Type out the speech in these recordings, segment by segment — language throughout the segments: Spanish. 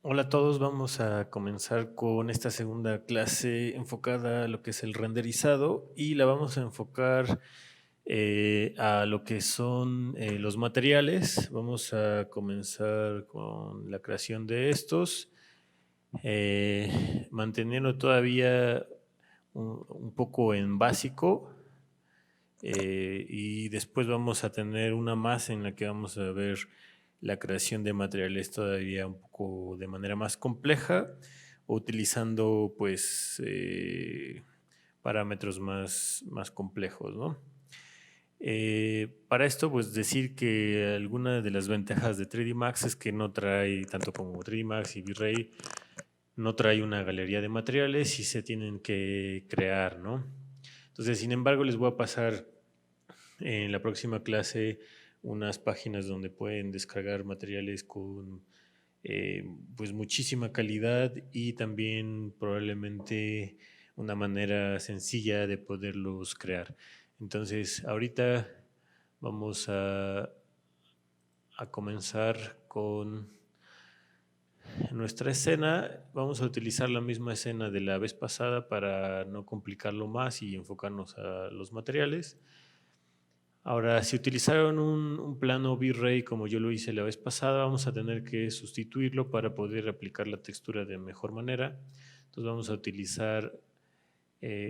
Hola a todos, vamos a comenzar con esta segunda clase enfocada a lo que es el renderizado y la vamos a enfocar a lo que son los materiales. Vamos a comenzar con la creación de estos, manteniendo todavía un poco en básico, y después vamos a tener una más en la que vamos a ver la creación de materiales todavía un poco de manera más compleja, utilizando pues parámetros más complejos, ¿no? Para esto, pues decir que alguna de las ventajas de 3D Max es que no trae, tanto como 3D Max y V-Ray, no trae una galería de materiales y se tienen que crear, ¿no? Entonces, sin embargo, les voy a pasar en la próxima clase unas páginas donde pueden descargar materiales con eh, pues muchísima calidad y también probablemente una manera sencilla de poderlos crear. Entonces, ahorita vamos a comenzar con nuestra escena. Vamos a utilizar la misma escena de la vez pasada para no complicarlo más y enfocarnos a los materiales. Ahora, si utilizaron un plano V-Ray como yo lo hice la vez pasada, vamos a tener que sustituirlo para poder aplicar la textura de mejor manera. Entonces vamos a utilizar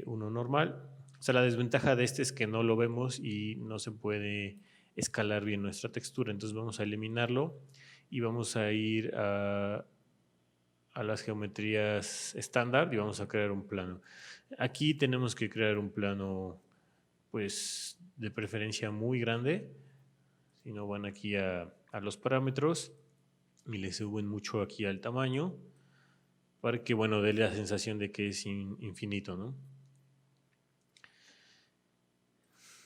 uno normal. O sea, la desventaja de este es que no lo vemos y no se puede escalar bien nuestra textura. Entonces vamos a eliminarlo y vamos a ir a las geometrías estándar y vamos a crear un plano. Aquí tenemos que crear un plano, pues, de preferencia muy grande. Si no, van aquí a los parámetros y le suben mucho aquí al tamaño para que, bueno, dé la sensación de que es infinito, ¿no?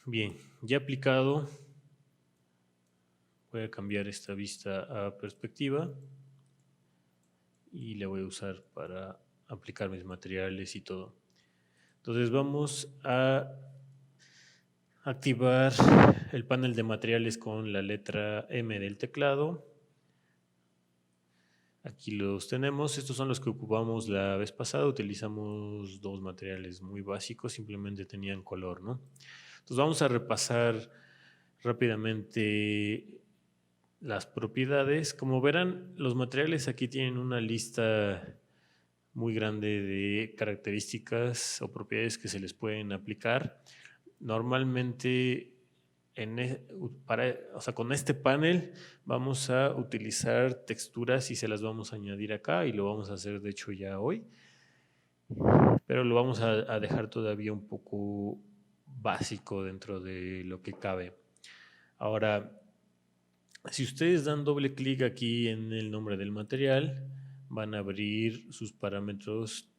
Bien, ya aplicado, voy a cambiar esta vista a perspectiva y la voy a usar para aplicar mis materiales y todo. Entonces vamos a activar el panel de materiales con la letra M del teclado. Aquí los tenemos, estos son los que ocupamos la vez pasada, utilizamos dos materiales muy básicos, simplemente tenían color, ¿no? Entonces vamos a repasar rápidamente las propiedades. Como verán, los materiales aquí tienen una lista muy grande de características o propiedades que se les pueden aplicar. Normalmente o sea, con este panel vamos a utilizar texturas y se las vamos a añadir acá y lo vamos a hacer de hecho ya hoy, pero lo vamos a dejar todavía un poco básico dentro de lo que cabe. Ahora, si ustedes dan doble clic aquí en el nombre del material, van a abrir sus parámetros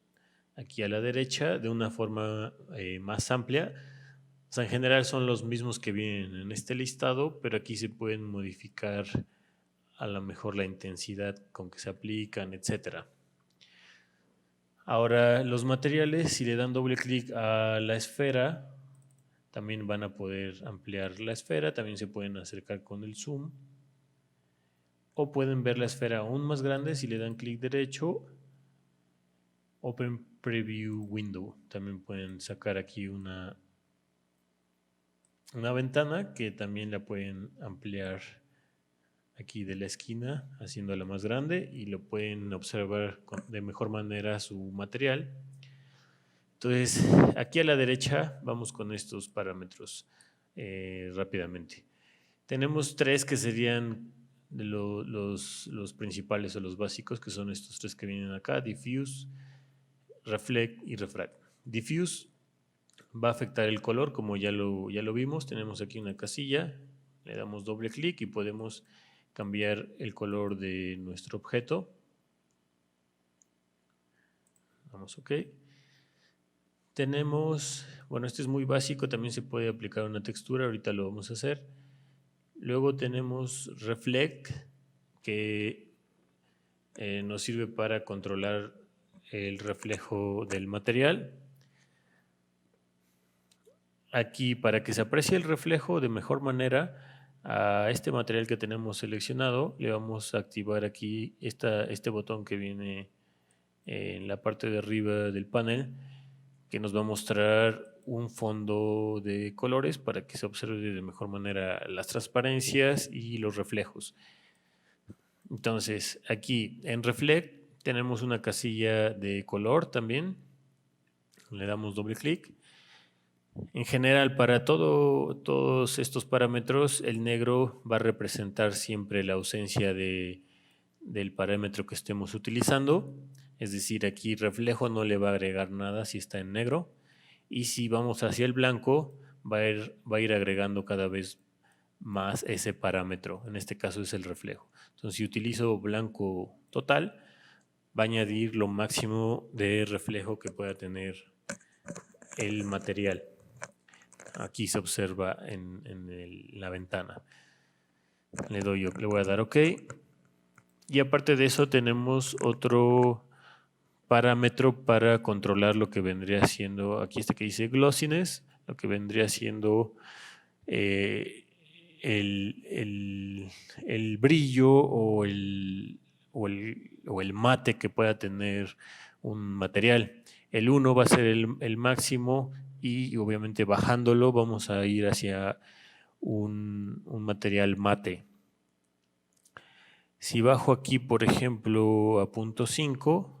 aquí a la derecha de una forma más amplia. O sea, en general son los mismos que vienen en este listado, pero aquí se pueden modificar a lo mejor la intensidad con que se aplican, etcétera. Ahora, los materiales, si le dan doble clic a la esfera, también van a poder ampliar la esfera, también se pueden acercar con el zoom, o pueden ver la esfera aún más grande si le dan clic derecho. Open Preview Window, también pueden sacar aquí una ventana que también la pueden ampliar aquí de la esquina, haciéndola más grande y lo pueden observar de mejor manera su material. Entonces, aquí a la derecha vamos con estos parámetros rápidamente. Tenemos tres que serían los principales o los básicos, que son estos tres que vienen acá: Diffuse, Reflect y Refract. Diffuse va a afectar el color, como ya lo vimos. Tenemos aquí una casilla, le damos doble clic y podemos cambiar el color de nuestro objeto. Damos OK. Tenemos, bueno, este es muy básico, también se puede aplicar una textura, ahorita lo vamos a hacer. Luego tenemos Reflect, que nos sirve para controlar el reflejo del material. Aquí, para que se aprecie el reflejo de mejor manera, A este material que tenemos seleccionado le vamos a activar aquí este botón que viene en la parte de arriba del panel, que nos va a mostrar un fondo de colores para que se observe de mejor manera las transparencias y los reflejos. Entonces, aquí en Reflect tenemos una casilla de color también. Le damos doble clic. En general, para todos estos parámetros, el negro va a representar siempre la ausencia del parámetro que estemos utilizando. Es decir, aquí reflejo no le va a agregar nada si está en negro. Y si vamos hacia el blanco, va a ir agregando cada vez más ese parámetro. En este caso es el reflejo. Entonces, si utilizo blanco total, va a añadir lo máximo de reflejo que pueda tener el material. Aquí se observa en la ventana. Le voy a dar OK. Y aparte de eso tenemos otro parámetro para controlar lo que vendría siendo, aquí que dice glossiness, lo que vendría siendo el brillo o el mate que pueda tener un material. El 1 va a ser el máximo y obviamente bajándolo vamos a ir hacia un material mate. Si bajo aquí, por ejemplo, a punto 5,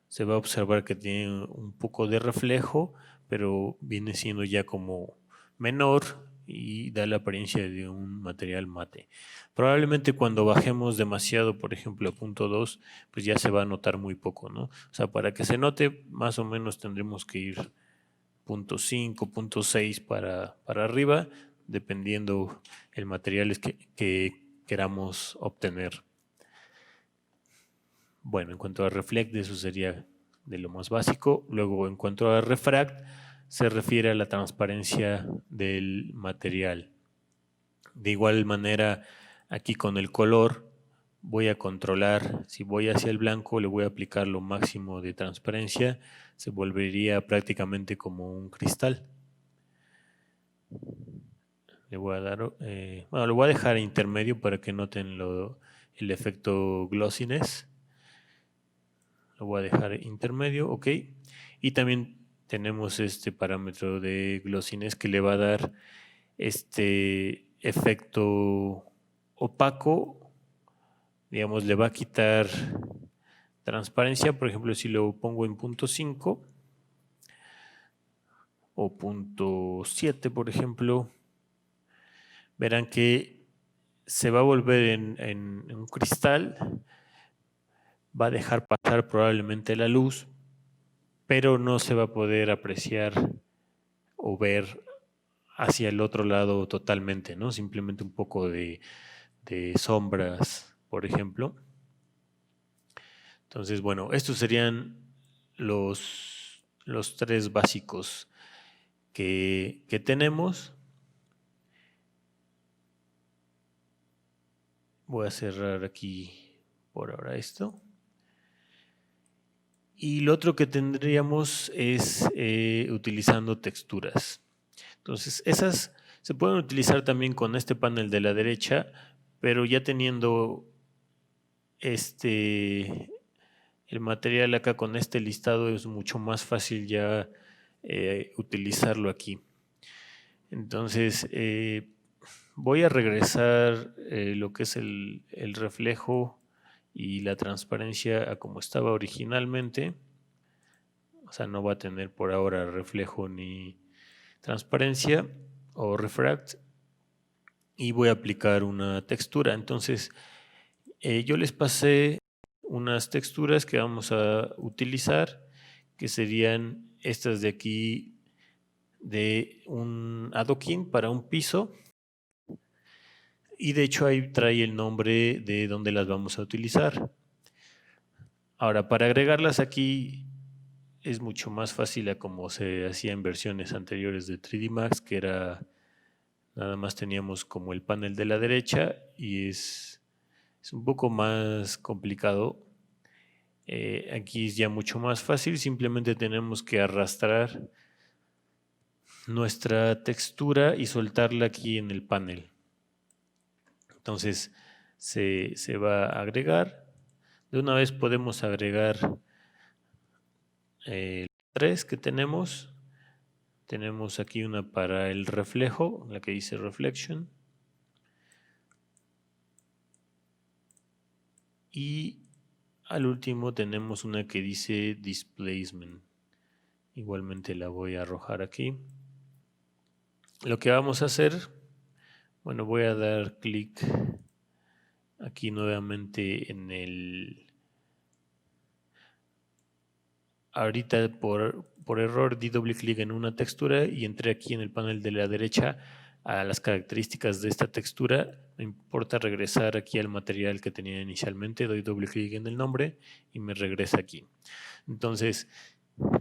se va a observar que tiene un poco de reflejo, pero viene siendo ya como menor y da la apariencia de un material mate. Probablemente cuando bajemos demasiado, por ejemplo, a punto 2, pues ya se va a notar muy poco, ¿no? O sea, para que se note, más o menos tendremos que ir punto 5, punto 6 para arriba, dependiendo el material que queramos obtener. Bueno, en cuanto a reflect, eso sería de lo más básico. Luego, en cuanto a refract, se refiere a la transparencia del material. De igual manera, aquí con el color voy a controlar, si voy hacia el blanco, le voy a aplicar lo máximo de transparencia, se volvería prácticamente como un cristal. Le voy a dar, bueno, lo voy a dejar intermedio para que noten el efecto glossiness. Lo voy a dejar intermedio, ok. Y también tenemos este parámetro de glossiness que le va a dar este efecto opaco. Digamos, le va a quitar transparencia. Por ejemplo, si lo pongo en punto 5 o punto 7, por ejemplo, verán que se va a volver en un cristal. Va a dejar pasar probablemente la luz, pero no se va a poder apreciar o ver hacia el otro lado totalmente, ¿no? Simplemente un poco de sombras, por ejemplo. Entonces, bueno, estos serían los tres básicos que tenemos. Voy a cerrar aquí por ahora esto. Y lo otro que tendríamos es utilizando texturas. Entonces, esas se pueden utilizar también con este panel de la derecha, pero ya teniendo el material acá con este listado es mucho más fácil ya utilizarlo aquí. Entonces, voy a regresar lo que es el reflejo y la transparencia a como estaba originalmente. O sea, no va a tener por ahora reflejo ni transparencia o refract. Y voy a aplicar una textura. Entonces, yo les pasé unas texturas que vamos a utilizar, que serían estas de aquí, de un adoquín para un piso. Y de hecho ahí trae el nombre de donde las vamos a utilizar. Ahora, para agregarlas aquí es mucho más fácil a como se hacía en versiones anteriores de 3D Max, que era nada más teníamos como el panel de la derecha y es un poco más complicado. Aquí es ya mucho más fácil, simplemente tenemos que arrastrar nuestra textura y soltarla aquí en el panel. Entonces se va a agregar. De una vez podemos agregar tres que tenemos. Tenemos aquí una para el reflejo, la que dice reflection. Y al último tenemos una que dice displacement. Igualmente la voy a arrojar aquí. Lo que vamos a hacer, bueno, voy a dar clic aquí nuevamente en el... Ahorita por error di doble clic en una textura y entré aquí en el panel de la derecha a las características de esta textura. No importa regresar aquí al material que tenía inicialmente, doy doble clic en el nombre y me regresa aquí. Entonces,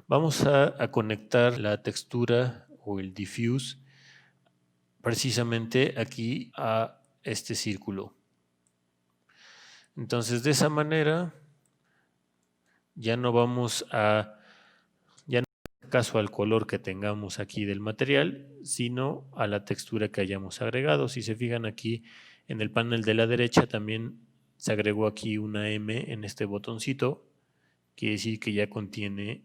vamos a conectar la textura o el diffuse precisamente aquí a este círculo. Entonces, de esa manera ya no vamos a caso al color que tengamos aquí del material, sino a la textura que hayamos agregado. Si se fijan aquí en el panel de la derecha también se agregó aquí una M en este botoncito, quiere decir que ya contiene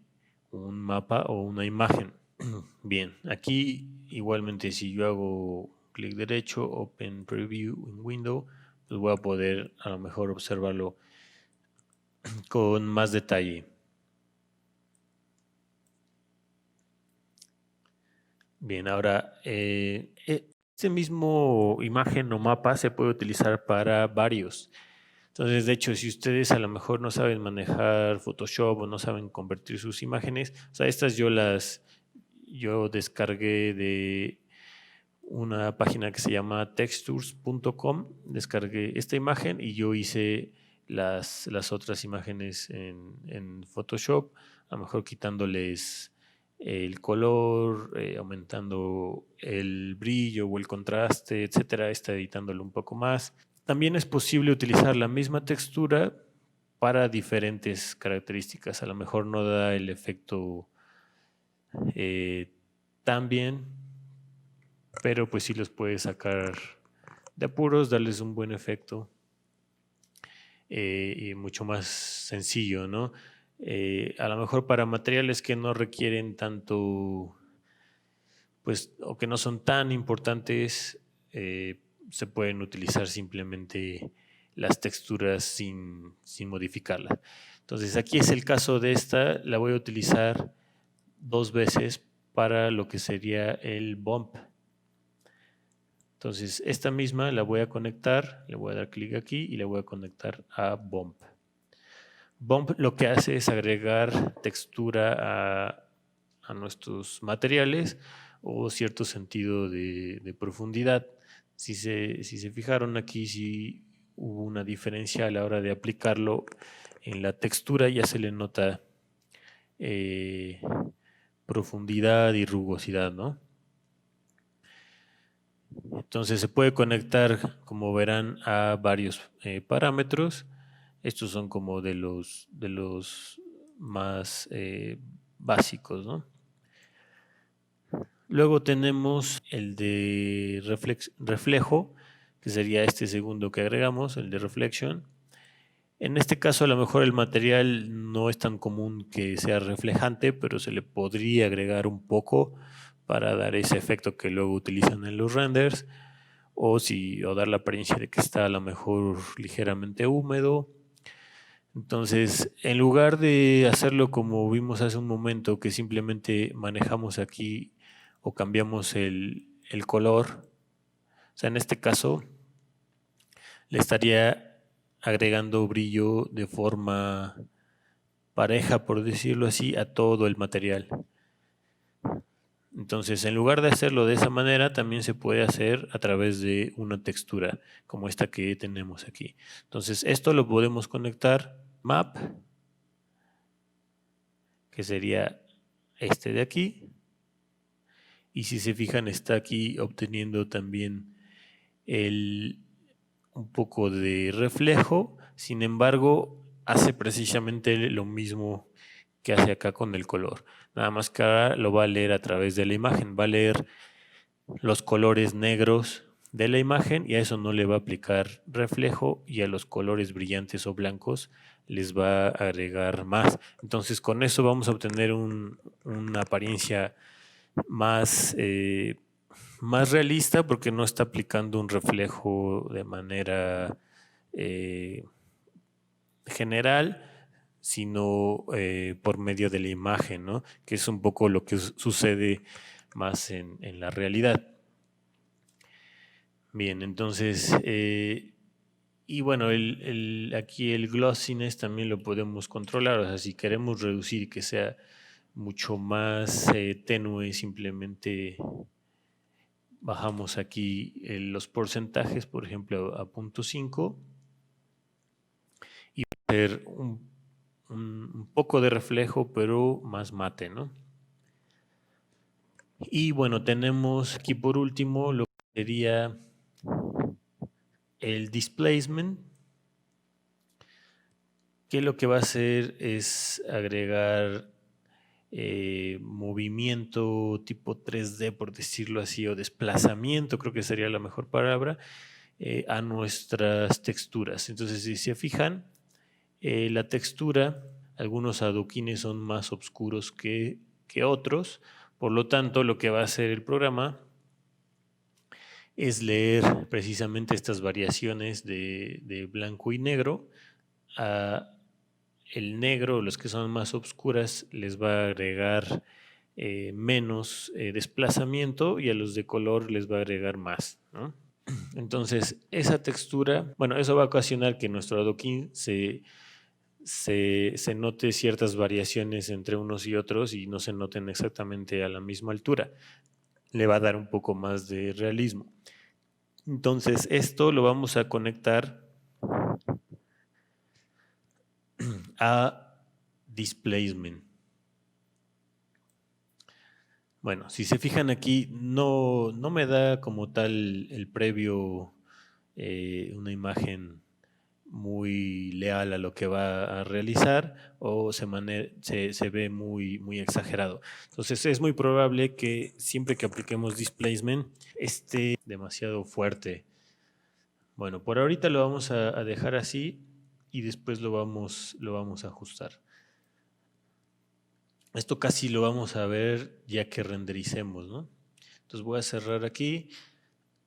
un mapa o una imagen. Bien, aquí igualmente si yo hago clic derecho, Open Preview en Window, pues voy a poder a lo mejor observarlo con más detalle. Bien, ahora, este mismo imagen o mapa se puede utilizar para varios. Entonces, de hecho, si ustedes a lo mejor no saben manejar Photoshop o no saben convertir sus imágenes, o sea, estas yo descargué de una página que se llama textures.com, descargué esta imagen y yo hice las otras imágenes en Photoshop, a lo mejor quitándoles el color, aumentando el brillo o el contraste, etcétera, está editándolo un poco más. También es posible utilizar la misma textura para diferentes características. A lo mejor no da el efecto tan bien, pero pues sí los puedes sacar de apuros, darles un buen efecto y mucho más sencillo, ¿no? A lo mejor para materiales que no requieren tanto, pues, o que no son tan importantes, se pueden utilizar simplemente las texturas sin modificarlas. Entonces aquí es el caso de esta, la voy a utilizar 2 veces para lo que sería el bump. Entonces esta misma la voy a conectar, le voy a dar clic aquí y le voy a conectar a bump. Bump lo que hace es agregar textura a nuestros materiales o cierto sentido de profundidad. Si se fijaron aquí, sí hubo una diferencia a la hora de aplicarlo en la textura, ya se le nota profundidad y rugosidad, ¿no? Entonces se puede conectar, como verán, a varios parámetros. Estos son como de los más básicos, ¿no? Luego tenemos el de reflejo, que sería este segundo que agregamos, el de reflection. En este caso a lo mejor el material no es tan común que sea reflejante, pero se le podría agregar un poco para dar ese efecto que luego utilizan en los renders, o dar la apariencia de que está a lo mejor ligeramente húmedo. Entonces, en lugar de hacerlo como vimos hace un momento, que simplemente manejamos aquí o cambiamos el color, o sea, en este caso le estaría agregando brillo de forma pareja, por decirlo así, a todo el material. Entonces, en lugar de hacerlo de esa manera, también se puede hacer a través de una textura, como esta que tenemos aquí. Entonces, esto lo podemos conectar map, que sería este de aquí. Y si se fijan, está aquí obteniendo también un poco de reflejo. Sin embargo, hace precisamente lo mismo que hace acá con el color. Nada más que ahora lo va a leer a través de la imagen. Va a leer los colores negros de la imagen y a eso no le va a aplicar reflejo y a los colores brillantes o blancos les va a agregar más. Entonces con eso vamos a obtener una apariencia más, más realista porque no está aplicando un reflejo de manera general, sino por medio de la imagen, ¿no? Que es un poco lo que sucede más en la realidad. Bien, entonces, y bueno, aquí el glossiness también lo podemos controlar, o sea, si queremos reducir que sea mucho más tenue, simplemente bajamos aquí los porcentajes, por ejemplo, a 0.5 y hacer un poco de reflejo, pero más mate, ¿no? Y bueno, tenemos aquí por último lo que sería el displacement, que lo que va a hacer es agregar movimiento tipo 3D, por decirlo así, o desplazamiento, creo que sería la mejor palabra, a nuestras texturas. Entonces, si se fijan, la textura, algunos adoquines son más oscuros que otros, por lo tanto, lo que va a hacer el programa es leer precisamente estas variaciones de blanco y negro. A el negro, los que son más oscuras, les va a agregar menos desplazamiento y a los de color les va a agregar más, ¿no? Entonces, esa textura, bueno, eso va a ocasionar que nuestro adoquín se note ciertas variaciones entre unos y otros y no se noten exactamente a la misma altura. Le va a dar un poco más de realismo. Entonces, esto lo vamos a conectar a displacement. Bueno, si se fijan aquí, no me da como tal el previo una imagen muy leal a lo que va a realizar o se ve muy exagerado. Entonces es muy probable que siempre que apliquemos displacement esté demasiado fuerte. Bueno, por ahorita lo vamos a dejar así y después lo vamos a ajustar. Esto casi lo vamos a ver ya que rendericemos, ¿no? Entonces voy a cerrar aquí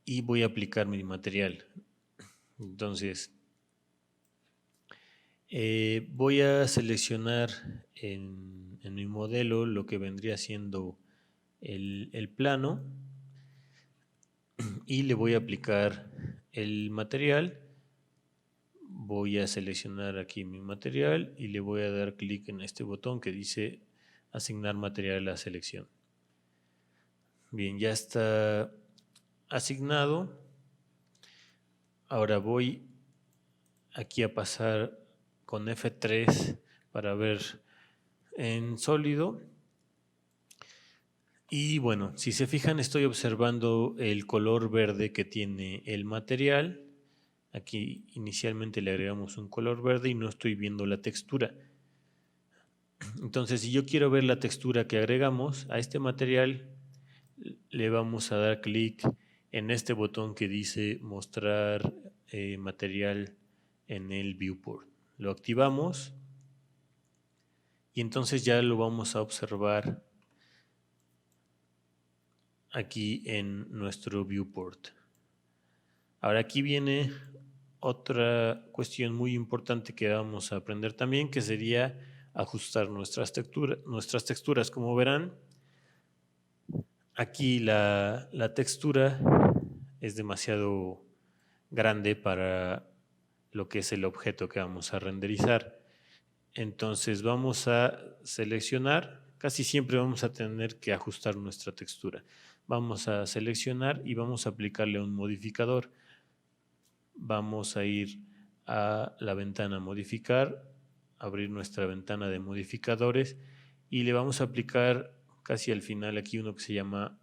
y voy a aplicar mi material. Entonces, voy a seleccionar en mi modelo lo que vendría siendo el plano y le voy a aplicar el material. Voy a seleccionar aquí mi material y le voy a dar clic en este botón que dice asignar material a selección. Bien, ya está asignado. Ahora voy aquí a pasar con F3 para ver en sólido. Y bueno, si se fijan, estoy observando el color verde que tiene el material. Aquí inicialmente le agregamos un color verde y no estoy viendo la textura. Entonces, si yo quiero ver la textura que agregamos a este material, le vamos a dar clic en este botón que dice mostrar material en el viewport. Lo activamos y entonces ya lo vamos a observar aquí en nuestro viewport. Ahora aquí viene otra cuestión muy importante que vamos a aprender también, que sería ajustar nuestras texturas. Como verán, aquí la textura es demasiado grande para lo que es el objeto que vamos a renderizar. Entonces vamos a seleccionar, casi siempre vamos a tener que ajustar nuestra textura. Vamos a seleccionar y vamos a aplicarle un modificador. Vamos a ir a la ventana modificar, abrir nuestra ventana de modificadores y le vamos a aplicar casi al final aquí uno que se llama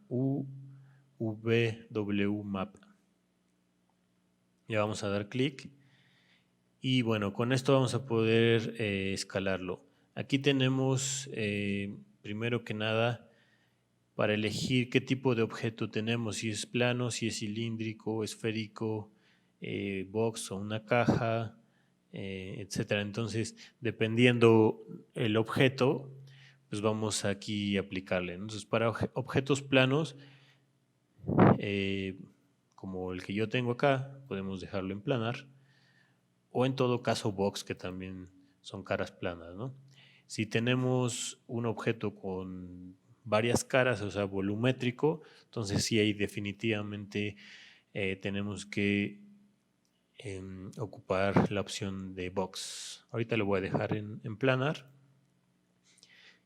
UVW-Map. Ya vamos a dar clic y bueno, con esto vamos a poder escalarlo. Aquí tenemos primero que nada para elegir qué tipo de objeto tenemos, si es plano, si es cilíndrico, esférico, box o una caja, etcétera. Entonces, dependiendo el objeto, pues vamos aquí a aplicarle. Entonces, para objetos planos, como el que yo tengo acá, podemos dejarlo en planar, o en todo caso box, que también son caras planas, ¿no? Si tenemos un objeto con varias caras, o sea, volumétrico, entonces sí ahí definitivamente tenemos que ocupar la opción de box. Ahorita lo voy a dejar en planar.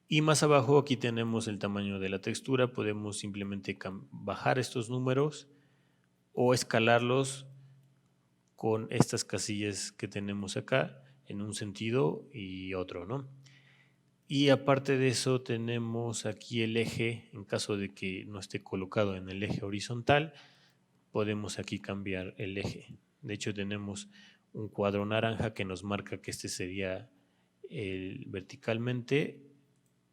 Y más abajo aquí tenemos el tamaño de la textura. Podemos simplemente bajar estos números o escalarlos con estas casillas que tenemos acá en un sentido y otro, ¿no? Y aparte de eso tenemos aquí el eje. En caso de que no esté colocado en el eje horizontal, podemos aquí cambiar el eje. De hecho tenemos un cuadro naranja que nos marca que este sería el verticalmente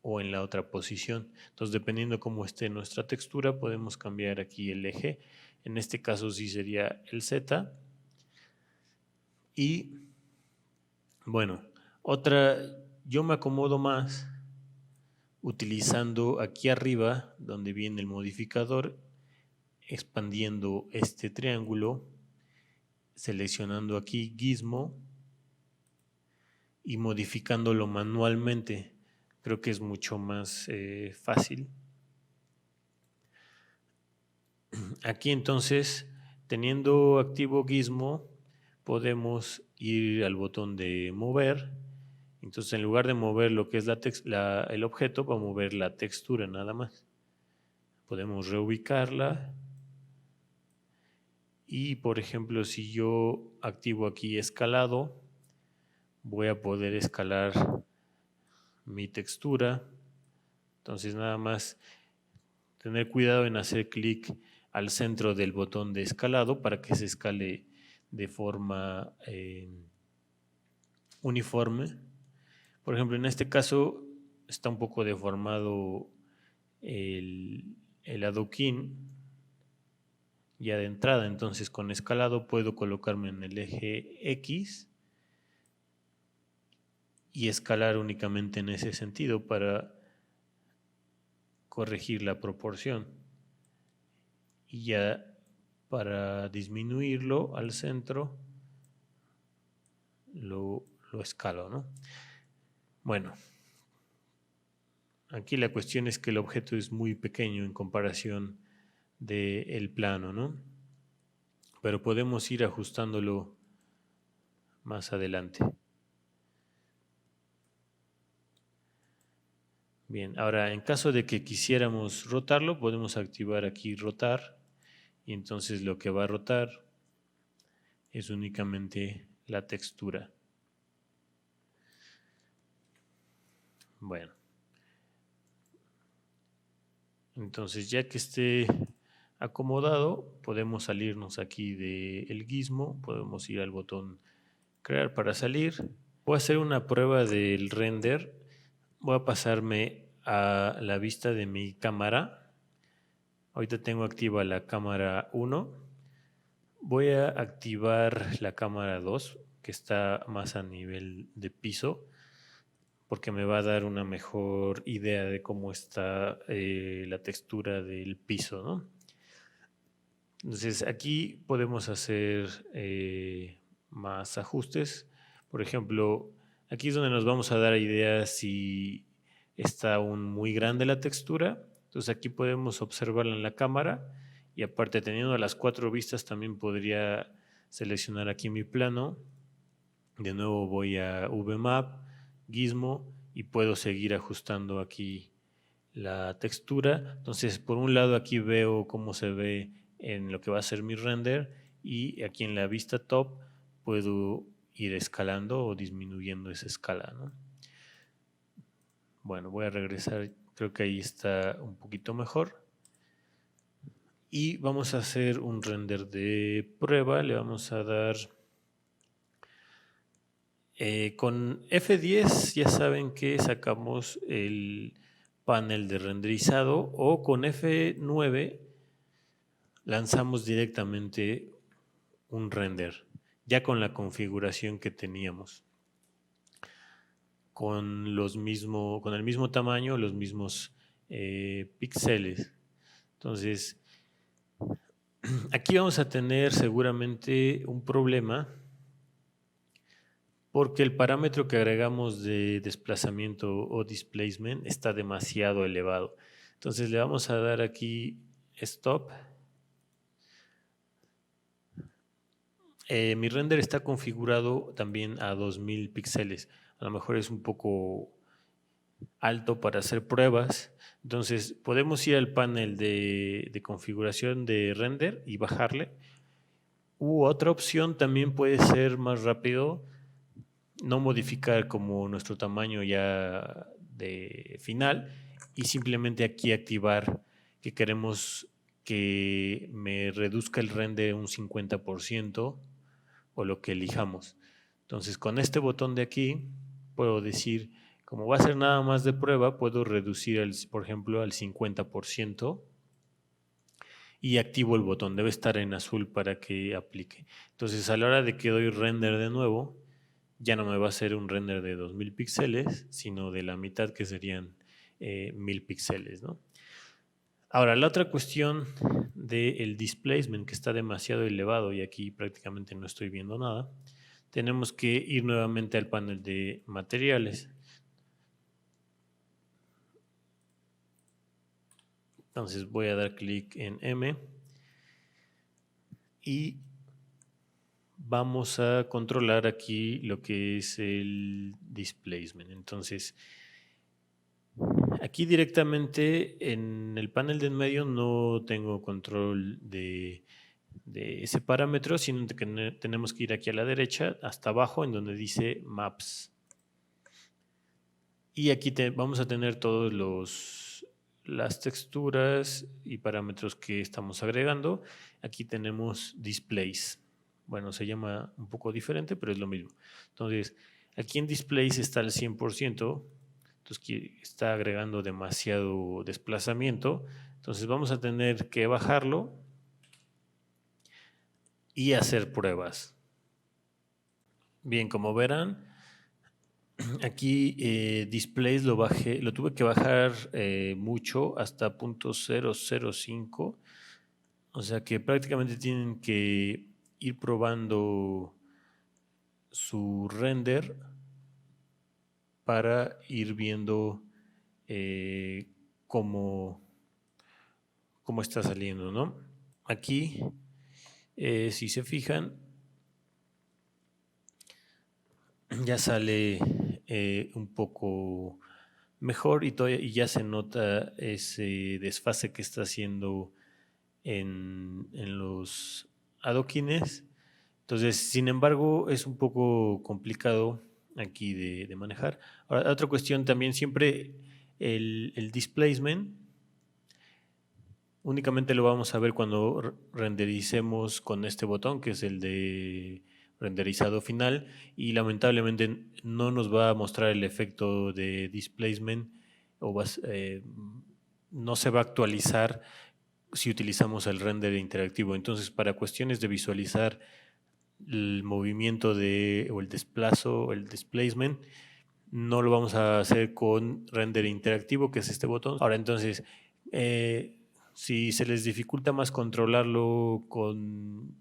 o en la otra posición. Entonces, dependiendo cómo esté nuestra textura, podemos cambiar aquí el eje. En este caso sí sería el Z. Y bueno, yo me acomodo más utilizando aquí arriba, donde viene el modificador, expandiendo este triángulo, seleccionando aquí Gizmo y modificándolo manualmente. Creo que es mucho más fácil. Aquí entonces, teniendo activo Gizmo, podemos ir al botón de mover. Entonces, en lugar de mover lo que es el objeto, va a mover la textura nada más. Podemos reubicarla. Y, por ejemplo, si yo activo aquí escalado, voy a poder escalar mi textura. Entonces, nada más tener cuidado en hacer clic al centro del botón de escalado para que se escale de forma uniforme. Por ejemplo, en este caso está un poco deformado el adoquín ya de entrada, entonces con escalado puedo colocarme en el eje X y escalar únicamente en ese sentido para corregir la proporción. Y ya para disminuirlo al centro lo escalo, ¿no? Bueno, aquí la cuestión es que el objeto es muy pequeño en comparación del plano, ¿no? Pero podemos ir ajustándolo más adelante. Bien, ahora en caso de que quisiéramos rotarlo, podemos activar aquí rotar y entonces lo que va a rotar es únicamente la textura. Bueno, entonces ya que esté acomodado, podemos salirnos aquí del gizmo, podemos ir al botón crear para salir. Voy a hacer una prueba del render. Voy a pasarme a la vista de mi cámara. Ahorita tengo activa la cámara 1. Voy a activar la cámara 2, que está más a nivel de piso, porque me va a dar una mejor idea de cómo está la textura del piso, ¿no? Entonces aquí podemos hacer más ajustes. Por ejemplo, aquí es donde nos vamos a dar idea si está aún muy grande la textura. Entonces aquí podemos observarla en la cámara y aparte teniendo las 4 vistas también podría seleccionar aquí mi plano. De nuevo voy a VMap, Gizmo y puedo seguir ajustando aquí la textura. Entonces por un lado aquí veo cómo se ve en lo que va a ser mi render y aquí en la vista top puedo ir escalando o disminuyendo esa escala, ¿no? Bueno, voy a regresar, creo que ahí está un poquito mejor. Y vamos a hacer un render de prueba, le vamos a dar... con F10 ya saben que sacamos el panel de renderizado, o con F9 lanzamos directamente un render, ya con la configuración que teníamos, con el mismo tamaño, los mismos píxeles. Entonces, aquí vamos a tener seguramente un problema, porque el parámetro que agregamos de desplazamiento o displacement está demasiado elevado. Entonces le vamos a dar aquí stop. Mi render está configurado también a 2000 píxeles. A lo mejor es un poco alto para hacer pruebas. Entonces podemos ir al panel de configuración de render y bajarle. Otra opción también puede ser más rápido, no modificar como nuestro tamaño ya de final y simplemente aquí activar que queremos que me reduzca el render un 50% o lo que elijamos. Entonces con este botón de aquí puedo decir, como va a ser nada más de prueba, puedo reducir por ejemplo al 50% y activo el botón. Debe estar en azul para que aplique. Entonces a la hora de que doy render de nuevo, ya no me va a hacer un render de 2000 píxeles, sino de la mitad, que serían 1000 píxeles, ¿no? Ahora, la otra cuestión del displacement, que está demasiado elevado y aquí prácticamente no estoy viendo nada, tenemos que ir nuevamente al panel de materiales. Entonces voy a dar clic en M y vamos a controlar aquí lo que es el displacement. Entonces, aquí directamente en el panel de en medio no tengo control de ese parámetro, sino que tenemos que ir aquí a la derecha, hasta abajo, en donde dice Maps. Y aquí vamos a tener todas las texturas y parámetros que estamos agregando. Aquí tenemos Displays. Bueno, se llama un poco diferente, pero es lo mismo. Entonces, aquí en Displays está al 100%. Entonces está agregando demasiado desplazamiento. Entonces vamos a tener que bajarlo y hacer pruebas. Bien, como verán, aquí displays lo tuve que bajar mucho hasta 0.005. O sea que prácticamente tienen que ir probando su render para ir viendo cómo está saliendo, ¿no? Aquí, si se fijan, ya sale un poco mejor y ya se nota ese desfase que está haciendo en los adoquines. Entonces, sin embargo, es un poco complicado aquí de manejar. Ahora, otra cuestión también, siempre el displacement únicamente lo vamos a ver cuando rendericemos con este botón, que es el de renderizado final, y lamentablemente no nos va a mostrar el efecto de displacement no se va a actualizar si utilizamos el render interactivo. Entonces, para cuestiones de visualizar el movimiento o el desplazo, el displacement, no lo vamos a hacer con render interactivo, que es este botón. Ahora, entonces, si se les dificulta más controlarlo con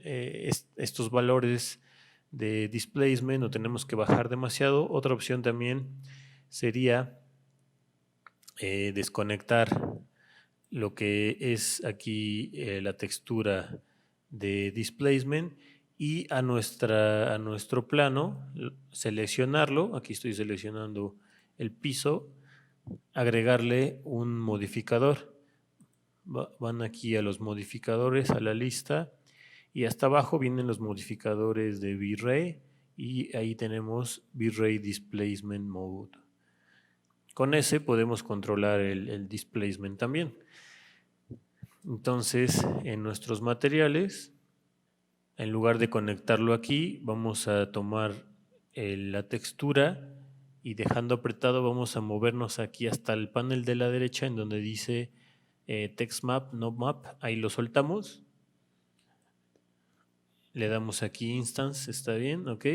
estos valores de displacement, o tenemos que bajar demasiado, otra opción también sería desconectar lo que es aquí la textura de displacement y a nuestro plano seleccionarlo. Aquí estoy seleccionando el piso, agregarle un modificador. Van aquí a los modificadores, a la lista, y hasta abajo vienen los modificadores de V-Ray y ahí tenemos V-Ray Displacement Mode. Con ese podemos controlar el displacement también. Entonces, en nuestros materiales, en lugar de conectarlo aquí, vamos a tomar la textura y dejando apretado vamos a movernos aquí hasta el panel de la derecha en donde dice Text Map, No Map, ahí lo soltamos. Le damos aquí Instance, está bien, ok.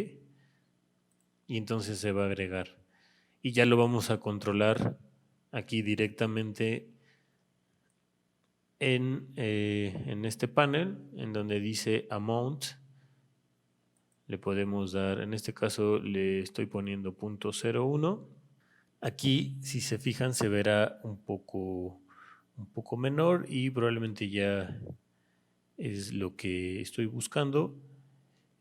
Y entonces se va a agregar. Y ya lo vamos a controlar aquí directamente en este panel, en donde dice Amount. Le podemos dar, en este caso le estoy poniendo .01. Aquí, si se fijan, se verá un poco menor y probablemente ya es lo que estoy buscando.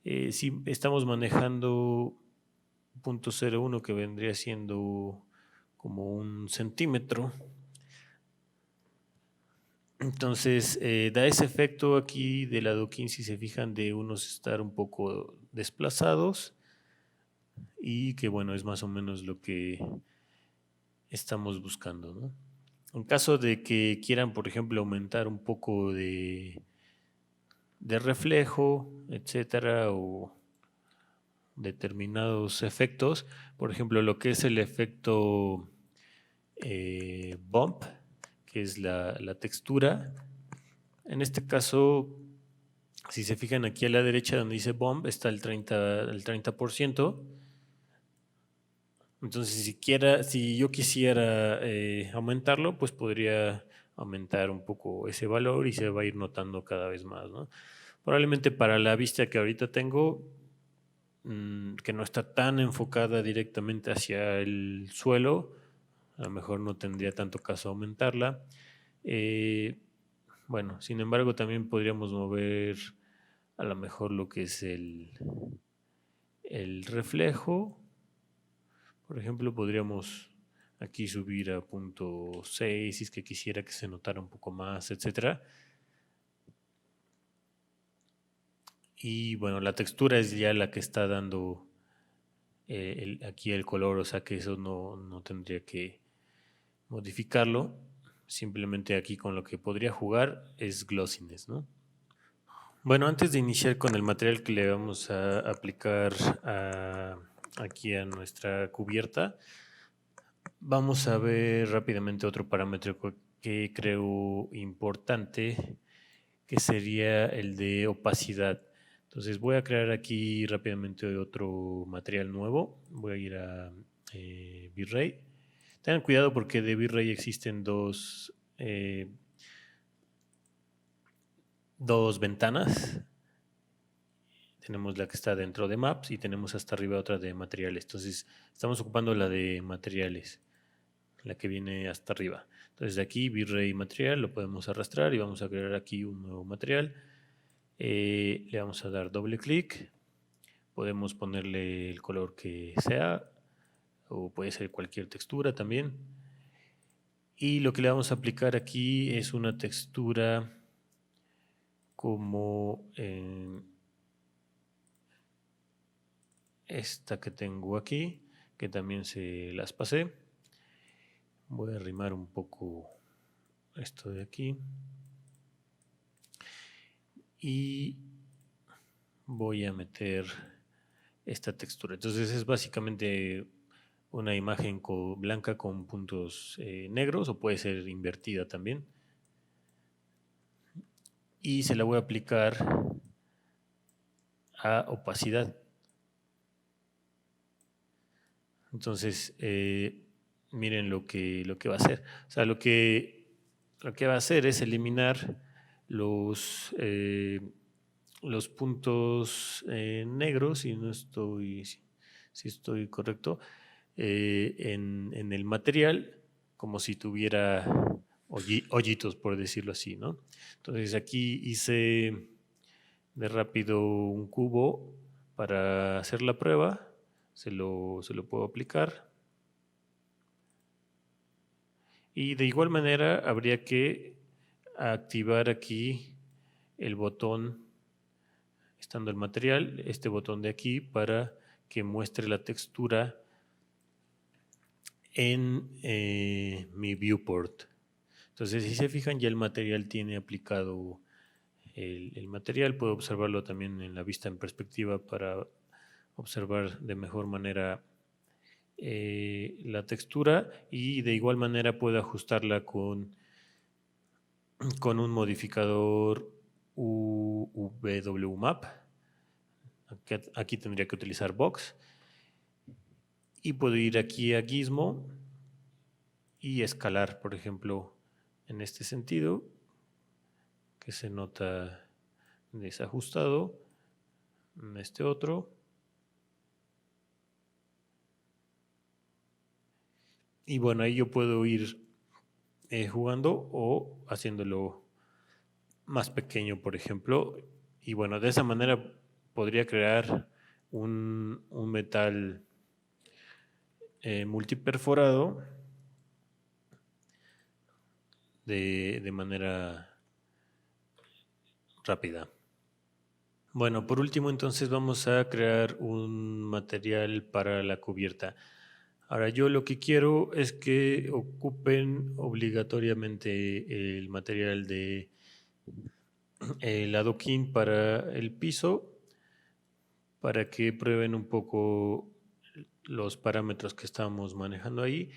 Si estamos manejando .01 que vendría siendo como 1 centímetro, entonces da ese efecto aquí del adoquín, si se fijan, de unos estar un poco desplazados y que bueno, es más o menos lo que estamos buscando, ¿no? En caso de que quieran, por ejemplo, aumentar un poco de reflejo, etcétera, o determinados efectos, por ejemplo, lo que es el efecto bump, que es la textura. En este caso, si se fijan aquí a la derecha donde dice bump, está el 30%. Entonces, si yo quisiera aumentarlo, pues podría aumentar un poco ese valor y se va a ir notando cada vez más, ¿no? Probablemente para la vista que ahorita tengo, que no está tan enfocada directamente hacia el suelo, a lo mejor no tendría tanto caso aumentarla. Bueno, sin embargo, también podríamos mover a lo mejor lo que es el reflejo. Por ejemplo, podríamos aquí subir a .6 si es que quisiera que se notara un poco más, etcétera. Y bueno, la textura es ya la que está dando aquí el color, o sea que eso no tendría que modificarlo. Simplemente aquí con lo que podría jugar es glossiness, ¿no? Bueno, antes de iniciar con el material que le vamos a aplicar aquí a nuestra cubierta, vamos a ver rápidamente otro parámetro que creo importante, que sería el de opacidad. Entonces voy a crear aquí rápidamente otro material nuevo. Voy a ir a V-Ray. Tengan cuidado porque de V-Ray existen dos ventanas. Tenemos la que está dentro de Maps y tenemos hasta arriba otra de materiales. Entonces estamos ocupando la de materiales, la que viene hasta arriba. Entonces de aquí V-Ray material lo podemos arrastrar y vamos a crear aquí un nuevo material. Le vamos a dar doble clic. Podemos ponerle el color que sea o puede ser cualquier textura también. Y lo que le vamos a aplicar aquí es una textura como esta que tengo aquí, que también se las pasé. Voy a arrimar un poco esto de aquí. Y voy a meter esta textura. Entonces es básicamente una imagen blanca con puntos negros, o puede ser invertida también. Y se la voy a aplicar a opacidad. Entonces, miren lo que va a hacer. O sea, lo que va a hacer es eliminar los puntos negros, si estoy correcto, en el material, como si tuviera hoyitos, por decirlo así, ¿no? Entonces aquí hice de rápido un cubo para hacer la prueba. Se lo puedo aplicar. Y de igual manera habría que activar aquí el botón, estando el material, este botón de aquí, para que muestre la textura en mi viewport. Entonces, si se fijan, ya el material tiene aplicado el material. Puedo observarlo también en la vista en perspectiva para observar de mejor manera la textura, y de igual manera puedo ajustarla con un modificador UWMap. Aquí tendría que utilizar Box, y puedo ir aquí a Gizmo y escalar, por ejemplo, en este sentido, que se nota desajustado, en este otro. Y bueno, ahí yo puedo ir jugando o haciéndolo más pequeño, por ejemplo. Y bueno, de esa manera podría crear un metal multiperforado de manera rápida. Bueno, por último, entonces vamos a crear un material para la cubierta. Ahora, yo lo que quiero es que ocupen obligatoriamente el material de el adoquín para el piso, para que prueben un poco los parámetros que estamos manejando ahí.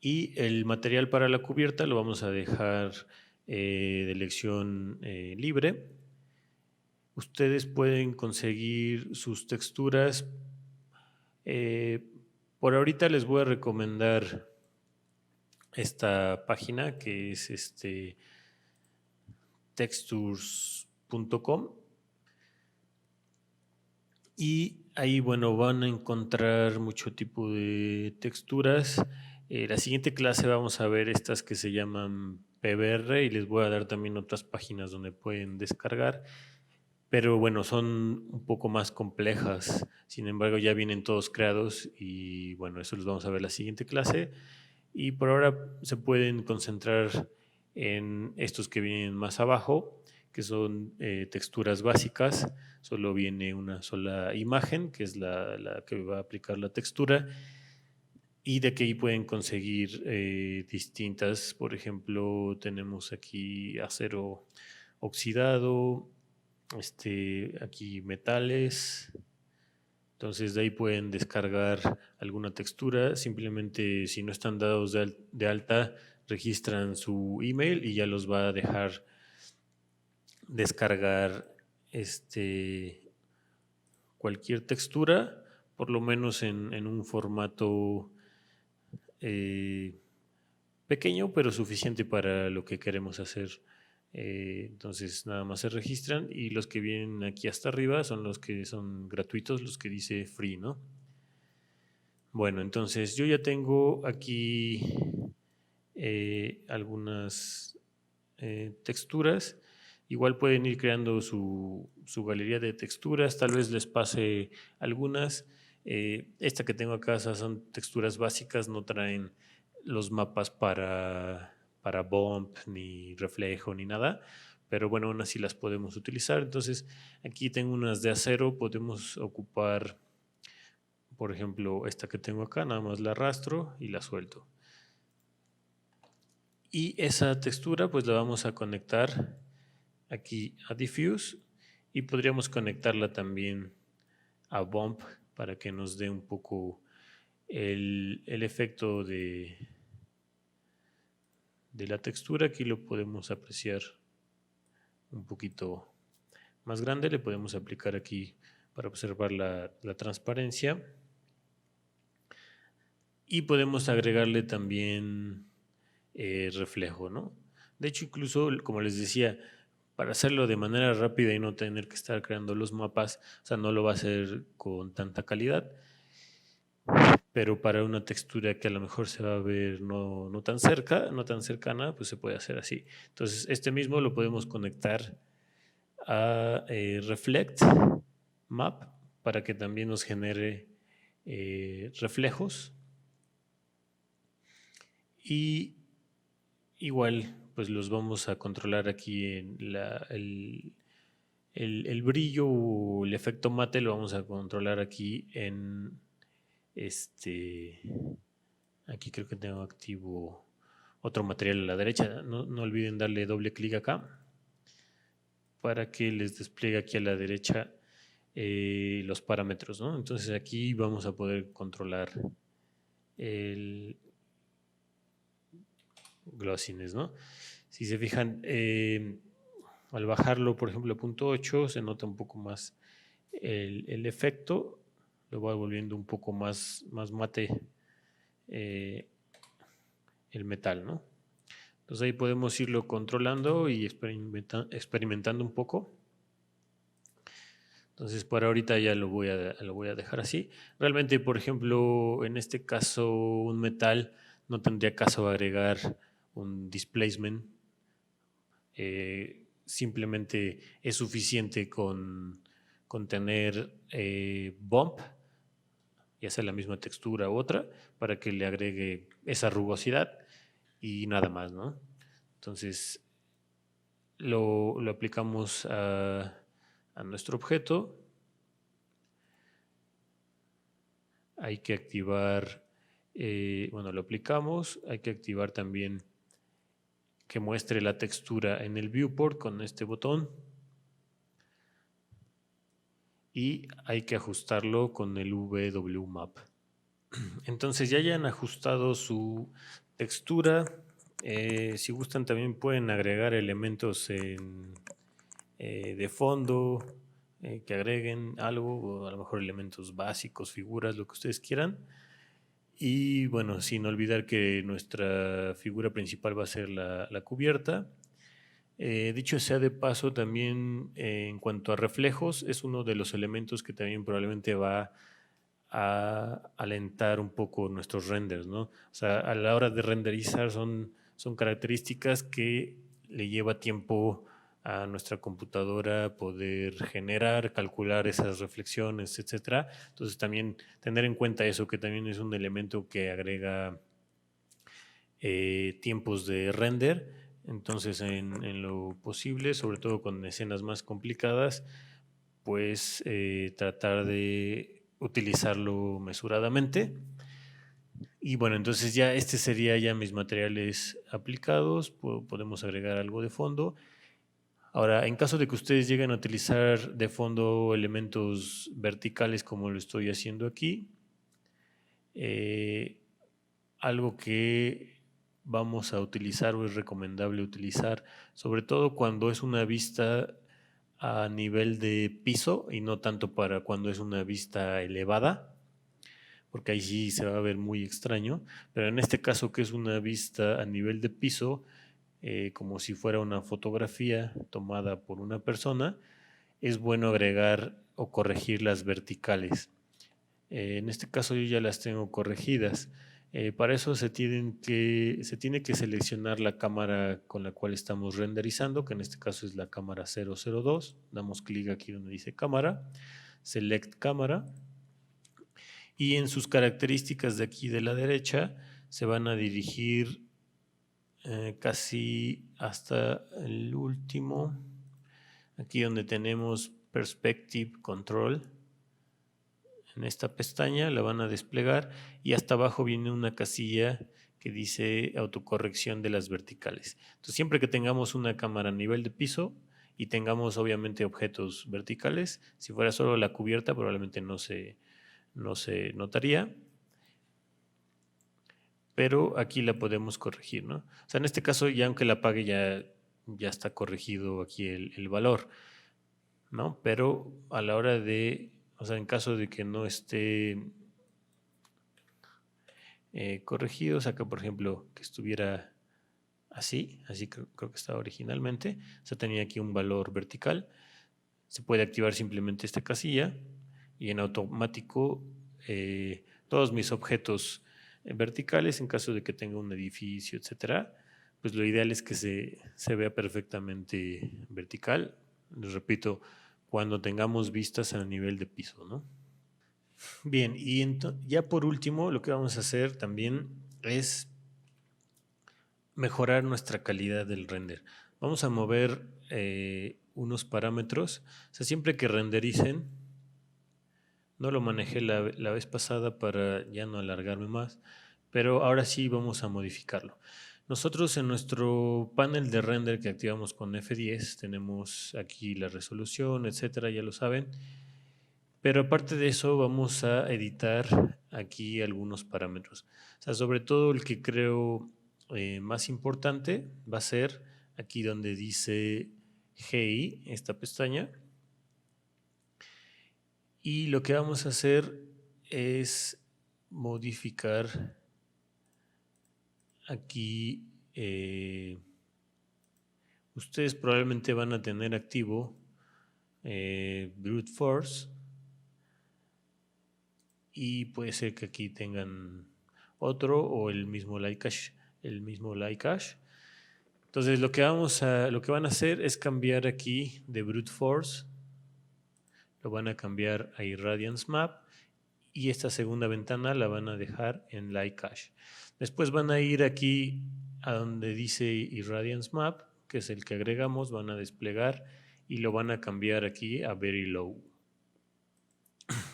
Y el material para la cubierta lo vamos a dejar de elección libre. Ustedes pueden conseguir sus texturas. Por ahorita les voy a recomendar esta página, que es textures.com, y ahí, bueno, van a encontrar mucho tipo de texturas. La siguiente clase vamos a ver estas que se llaman PBR, y les voy a dar también otras páginas donde pueden descargar. Pero bueno, son un poco más complejas. Sin embargo, ya vienen todos creados, y bueno, eso los vamos a ver la siguiente clase. Y por ahora se pueden concentrar en estos que vienen más abajo, que son texturas básicas. Solo viene una sola imagen, que es la que va a aplicar la textura. Y de aquí pueden conseguir distintas. Por ejemplo, tenemos aquí acero oxidado, aquí metales. Entonces de ahí pueden descargar alguna textura. Simplemente, si no están dados de alta, registran su email y ya los va a dejar descargar cualquier textura, por lo menos en un formato pequeño, pero suficiente para lo que queremos hacer. Entonces nada más se registran, y los que vienen aquí hasta arriba son los que son gratuitos, los que dice free, ¿no? Bueno, entonces yo ya tengo aquí algunas texturas. Igual pueden ir creando su galería de texturas. Tal vez les pase algunas. Esta que tengo acá son texturas básicas, no traen los mapas para bump, ni reflejo, ni nada. Pero bueno, aún así las podemos utilizar. Entonces, aquí tengo unas de acero. Podemos ocupar, por ejemplo, esta que tengo acá. Nada más la arrastro y la suelto. Y esa textura pues la vamos a conectar aquí a Diffuse, y podríamos conectarla también a Bump para que nos dé un poco el efecto de la textura. Aquí lo podemos apreciar un poquito más grande. Le podemos aplicar aquí para observar la transparencia, y podemos agregarle también reflejo, ¿no? De hecho, incluso, como les decía, para hacerlo de manera rápida y no tener que estar creando los mapas, o sea, no lo va a hacer con tanta calidad, pero para una textura que a lo mejor se va a ver no tan cercana, pues se puede hacer así. Entonces, este mismo lo podemos conectar a Reflect Map para que también nos genere reflejos. Y igual, pues los vamos a controlar aquí en el brillo o el efecto mate. Lo vamos a controlar aquí en aquí creo que tengo activo otro material a la derecha. No olviden darle doble clic acá para que les despliegue aquí a la derecha los parámetros, ¿no? Entonces aquí vamos a poder controlar el glossiness, ¿no? Si se fijan, al bajarlo, por ejemplo, a punto 8, se nota un poco más el efecto, lo va volviendo un poco más mate el metal, ¿no? Entonces ahí podemos irlo controlando y experimentando un poco. Entonces por ahorita ya lo voy a dejar así. Realmente, por ejemplo, en este caso un metal no tendría caso agregar un displacement. Simplemente es suficiente con tener bump, ya sea la misma textura u otra, para que le agregue esa rugosidad y nada más, ¿no? Entonces lo aplicamos a nuestro objeto. Hay que activar, bueno, lo aplicamos, hay que activar también que muestre la textura en el viewport con este botón y hay que ajustarlo con el WMAP. Entonces ya hayan ajustado su textura, si gustan también pueden agregar elementos de fondo, que agreguen algo, o a lo mejor elementos básicos, figuras, lo que ustedes quieran. Y bueno, sin olvidar que nuestra figura principal va a ser la cubierta. Dicho sea de paso, también en cuanto a reflejos, es uno de los elementos que también probablemente va a alentar un poco nuestros renders, ¿no? O sea, a la hora de renderizar son características que le lleva tiempo a nuestra computadora poder generar, calcular esas reflexiones, etcétera. Entonces también tener en cuenta eso, que también es un elemento que agrega tiempos de render. Entonces en lo posible, sobre todo con escenas más complicadas, pues tratar de utilizarlo mesuradamente. Y bueno, entonces ya este sería ya mis materiales aplicados, podemos agregar algo de fondo. Ahora, en caso de que ustedes lleguen a utilizar de fondo elementos verticales como lo estoy haciendo aquí, algo que vamos a utilizar o es recomendable utilizar, sobre todo cuando es una vista a nivel de piso y no tanto para cuando es una vista elevada, porque ahí sí se va a ver muy extraño, pero en este caso que es una vista a nivel de piso, como si fuera una fotografía tomada por una persona, es bueno agregar o corregir las verticales. En este caso yo ya las tengo corregidas. Para eso se tiene que seleccionar la cámara con la cual estamos renderizando, que en este caso es la cámara 002. Damos clic aquí donde dice cámara, select cámara, y en sus características de aquí de la derecha se van a dirigir casi hasta el último, aquí donde tenemos Perspective Control. En esta pestaña la van a desplegar y hasta abajo viene una casilla que dice autocorrección de las verticales. Entonces, siempre que tengamos una cámara a nivel de piso y tengamos obviamente objetos verticales, si fuera solo la cubierta probablemente no se notaría, pero aquí la podemos corregir, ¿no? O sea, en este caso ya aunque la apague ya está corregido aquí el valor, ¿no? Pero a la hora de, o sea, en caso de que no esté corregido, o sea, que por ejemplo que estuviera así creo que estaba originalmente, o sea, tenía aquí un valor vertical, se puede activar simplemente esta casilla y en automático todos mis objetos verticales, en caso de que tenga un edificio, etcétera, pues lo ideal es que se vea perfectamente vertical. Les repito, cuando tengamos vistas a nivel de piso, ¿no? Bien, y ya por último, lo que vamos a hacer también es mejorar nuestra calidad del render. Vamos a mover unos parámetros. O sea, siempre que rendericen, no lo manejé la vez pasada para ya no alargarme más, pero ahora sí vamos a modificarlo. Nosotros en nuestro panel de render que activamos con F10 tenemos aquí la resolución, etcétera, ya lo saben. Pero aparte de eso, vamos a editar aquí algunos parámetros. O sea, sobre todo el que creo más importante va a ser aquí donde dice GI, esta pestaña. Y lo que vamos a hacer es modificar aquí. Ustedes probablemente van a tener activo Brute Force. Y puede ser que aquí tengan otro o el mismo Lightcache. Entonces lo que van a hacer es cambiar aquí de Brute Force, lo van a cambiar a Irradiance Map y esta segunda ventana la van a dejar en Lightcache. Después van a ir aquí a donde dice Irradiance Map, que es el que agregamos, van a desplegar y lo van a cambiar aquí a Very Low.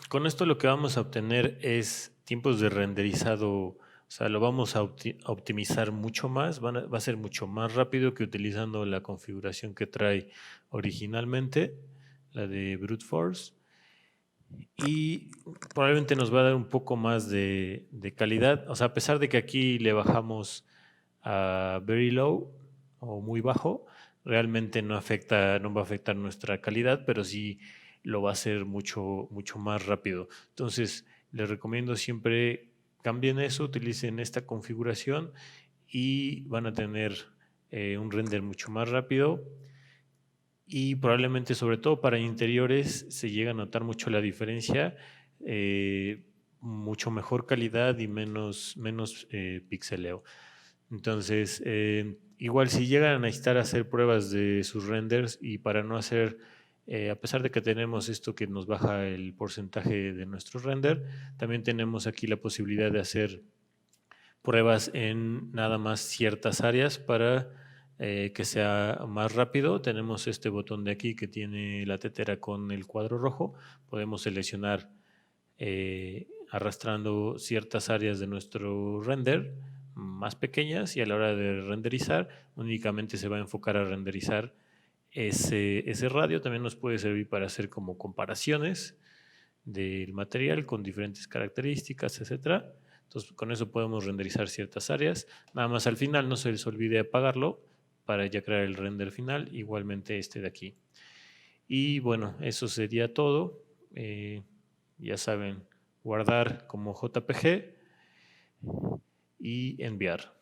Con esto lo que vamos a obtener es tiempos de renderizado, o sea, lo vamos a optimizar mucho más, va a ser mucho más rápido que utilizando la configuración que trae originalmente, la de Brute Force, y probablemente nos va a dar un poco más de calidad, o sea, a pesar de que aquí le bajamos a Very Low o muy bajo, realmente no va a afectar nuestra calidad, pero sí lo va a hacer mucho, mucho más rápido. Entonces, les recomiendo siempre cambien eso, utilicen esta configuración y van a tener un render mucho más rápido y probablemente, sobre todo para interiores, se llega a notar mucho la diferencia, mucho mejor calidad y menos pixeleo. Entonces, igual si llegan a necesitar hacer pruebas de sus renders y para no hacer, a pesar de que tenemos esto que nos baja el porcentaje de nuestro render, también tenemos aquí la posibilidad de hacer pruebas en nada más ciertas áreas para que sea más rápido. Tenemos este botón de aquí que tiene la tetera con el cuadro rojo. Podemos seleccionar arrastrando ciertas áreas de nuestro render más pequeñas y a la hora de renderizar únicamente se va a enfocar a renderizar ese radio. También nos puede servir para hacer como comparaciones del material con diferentes características, etcétera. Entonces con eso podemos renderizar ciertas áreas. Nada más al final no se les olvide apagarlo para ya crear el render final, igualmente este de aquí. Y bueno, eso sería todo. Ya saben, guardar como JPG y enviar.